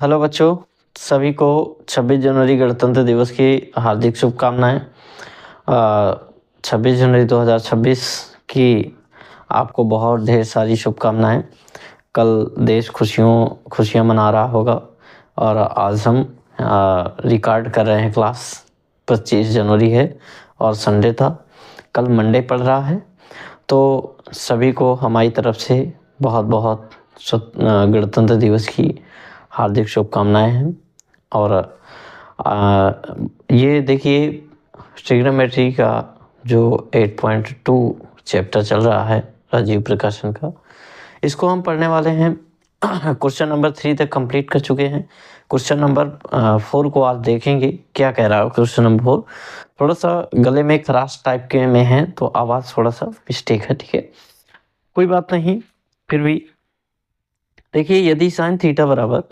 Hello बच्चों, सभी को 26 जनवरी गणतंत्र दिवस की हार्दिक शुभकामनाएं। 26 जनवरी 2026 की आपको बहुत ढेर सारी शुभकामनाएं। कल देश खुशियां मना रहा होगा और आज हम रिकॉर्ड कर रहे हैं क्लास। 25 जनवरी है और संडे था, कल मंडे पड़ रहा है, तो सभी को हमारी तरफ से बहुत बहुत गणतंत्र दिवस की हार्दिक शुभकामनाएं हैं। और ये देखिए, ट्रिग्नोमेट्री का जो 8.2 चैप्टर चल रहा है राजीव प्रकाशन का, इसको हम पढ़ने वाले हैं। क्वेश्चन नंबर 3 तक कंप्लीट कर चुके हैं। क्वेश्चन नंबर 4 को आज देखेंगे क्या कह रहा है। क्वेश्चन नंबर 4 थोड़ा सा गले में खराश टाइप के में है, तो आवाज़ थोड़ा सा मिस्टेक है, ठीक है, कोई बात नहीं। फिर भी देखिए, यदि साइन थीटा बराबर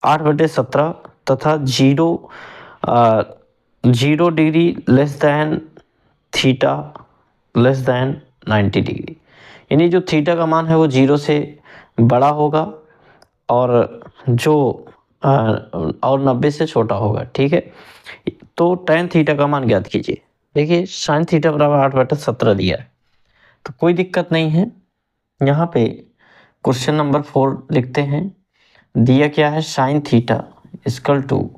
8/17 तथा 0 degree less than theta less than 90 degree, यानी जो थीटा का मान है वो 0 से बड़ा होगा और जो और 90 से छोटा होगा, ठीक है। तो tan थीटा का मान ज्ञात कीजिए। देखिए, साइन थीटा बराबर 8/17 दिया है, तो कोई दिक्कत नहीं है। यहाँ पे क्वेश्चन नंबर 4 लिखते हैं। दिया क्या है, साइन थीटा इक्वल टू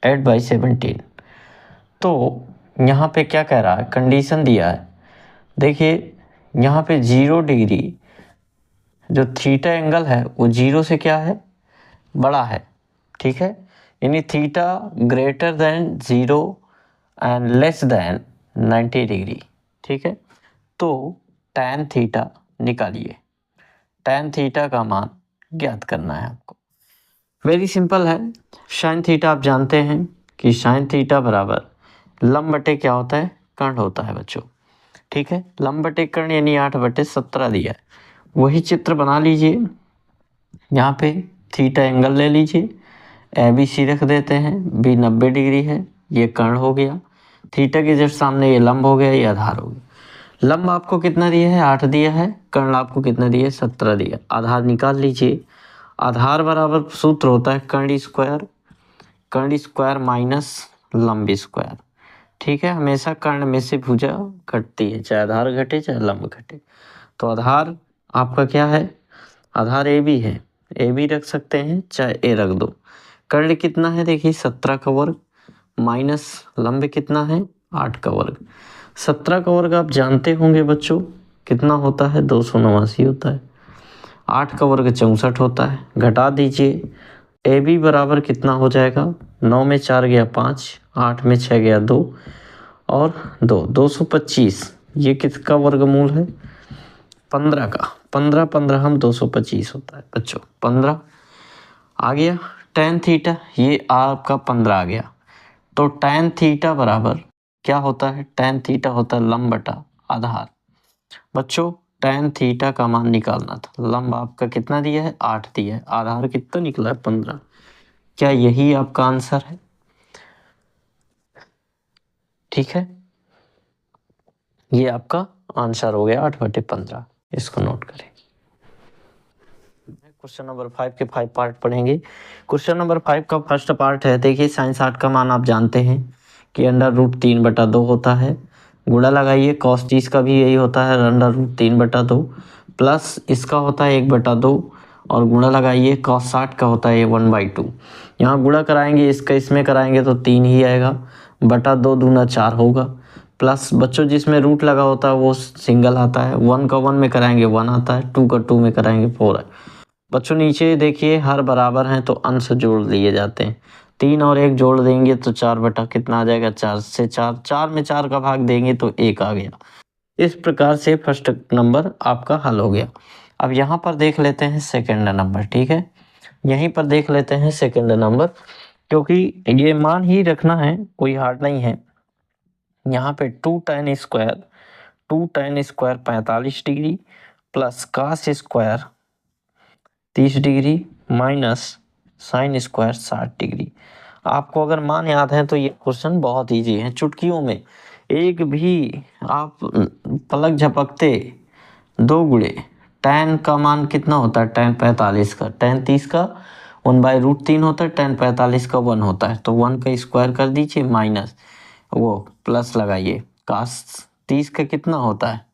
8/17। तो यहाँ पे क्या कह रहा है, कंडीशन दिया है। देखिए, यहाँ पे 0 डिग्री जो थीटा एंगल है वो 0 से क्या है, बड़ा है, ठीक है, यानी theta greater than 0 and less than 90 degree, ठीक है। तो tan थीटा निकालिए। tan थीटा का मान ज्ञात करना है आपको। वेरी सिंपल है। साइन थीटा आप जानते हैं कि साइन थीटा बराबर लंब बटे क्या होता है, कर्ण होता है बच्चों, ठीक है। लंब बटे कर्ण यानी 8/17 दिया है, वही चित्र बना लीजिए। यहाँ पे थीटा एंगल ले लीजिए, ABC रख देते हैं, B 90 डिग्री है, ये कर्ण हो गया। थीटा के जस्ट सामने ये लंब हो गया, ये आधार हो गया। लंब आपको कितना दिया है, 8 दिया है। कर्ण आपको कितना दिया है, 17 दिया। आधार निकाल लीजिए। आधार बराबर सूत्र होता है कर्ण स्क्वायर माइनस लंब स्क्वायर, ठीक है। हमेशा कर्ण में से भुजा घटती है, चाहे आधार घटे चाहे लंब घटे। तो आधार आपका क्या है, आधार AB है, AB रख सकते हैं, चाहे A रख दो। कर्ण कितना है, देखिए 17 का वर्ग माइनस लंब कितना है, 8 का वर्ग। 17 का वर्ग आप जानते होंगे बच्चों कितना होता है, 289 होता है। 8 का वर्ग 64 होता है, घटा दीजिए। AB बराबर कितना हो जाएगा, 9 में 4 गया 5, 8 में 6 गया 2 और 225। ये किसका वर्गमूल है, 15 का। 15 हम 225 होता है बच्चों, 15 आ गया। tan थीटा ये आपका 15 आ गया। तो tan थीटा बराबर क्या होता है, tan थीटा होता है लंब बटा आधार। बच्चों, tan थीटा का मान निकालना था। लंब आपका कितना दिया है, 8 दिया है। आधार कितना निकला है, 15। क्या यही आपका आंसर है, ठीक है। ये आपका आंसर हो गया 8/15। इसको नोट करें। क्वेश्चन नंबर 5 के 5 पार्ट पढ़ेंगे। क्वेश्चन नंबर 5 का फर्स्ट पार्ट है। देखिए, साइन 60 का मान आप जानते हैं कि √3/2 होता है। गुणा लगाइए, cos 30 का भी यही होता है, √3/2 प्लस इसका होता है 1/2 और गुणा लगाइए, cos 60 का होता है 1/2। यहाँ गुणा कराएंगे, इसका इसमें कराएंगे तो 3 ही आएगा, बटा 2 दूना 4 होगा। प्लस बच्चों जिसमें रूट लगा होता है वो सिंगल आता है। 1 का 1 में कराएंगे 1 आता है, 2 का 2 में कराएंगे 4 है। बच्चों नीचे देखिए, हर बराबर हैं तो अंश जोड़ लिए जाते हैं। 3 और 1 जोड़ देंगे तो 4 बटा कितना आ जाएगा, 4 से 4 में 4 का भाग देंगे तो 1 आ गया। इस प्रकार से फर्स्ट नंबर आपका हल हो गया। अब यहाँ पर देख लेते हैं सेकंड नंबर, ठीक है। यहीं पर देख लेते हैं सेकंड नंबर, क्योंकि ये मान ही रखना है, कोई हार्ड नहीं है। यहाँ पे 2 tan square 45 degree plus cos square 30 degree minus sine square 60 degree. आपको अगर मान याद है तो ये क्वेश्चन बहुत इजी है, चुटकियों में एक भी आप पलक झपकते 2 गुणे tan का मान कितना होता है, tan 45 का, tan 30 का 1/√3 होता है, tan 45 का 1 होता है, तो 1 का स्क्वायर कर दीजिए माइनस वो प्लस लगाइए cos 30 का कितना होता है,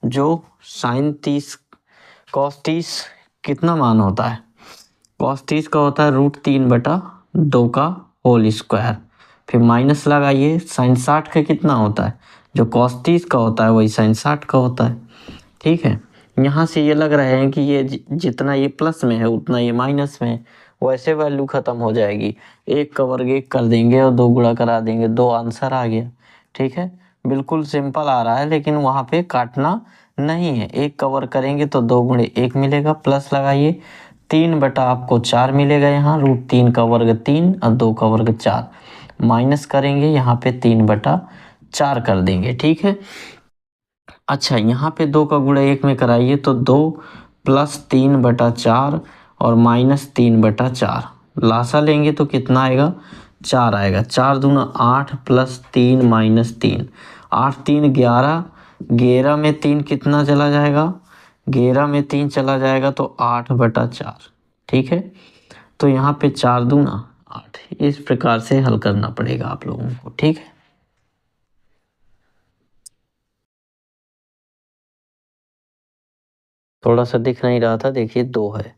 जो sin 30 cos 30 कितना मान होता है, cos 30 का होता है √3/2 का होल स्क्वायर, फिर माइनस लगाइए sin 60 का कितना होता है, जो cos 30 का होता है वही sin 60 का होता है। ठीक है, यहाँ से ये लग रहा है कि ये जितना ये प्लस में है उतना ये माइनस में है, वैसे वैल्यू ख़त्म हो जाएगी, 1 का वर्ग 1 कर देंगे और 2 गुणा करा देंगे, 2 आंसर आ गया। ठीक है, बिल्कुल सिंपल आ रहा है, लेकिन वहाँ पे काटना नहीं है, 1 का वर्ग करेंगे तो 2 गुणे 1 मिलेगा, प्लस लगाइए 3/, आपको 4 मिलेगा, यहाँ √3 का वर्ग 3 और 2 का वर्ग 4, माइनस करेंगे यहाँ पे 3/4 कर देंगे। ठीक है, अच्छा यहाँ पे 2 का गुणा 1 में कराइए तो 2 + 3/4 और -3/4, लासा लेंगे तो कितना आएगा, 4 आएगा, 4 दूना 8 + 3 - 3, 8 3 11, 11 में 3 कितना चला जाएगा, 11 में 3 चला जाएगा तो 8/4। ठीक है, तो यहाँ पे 4 दूना 8, इस प्रकार से हल करना पड़ेगा आप लोगों को। ठीक है, थोड़ा सा दिख नहीं रहा था, देखिए 2 है।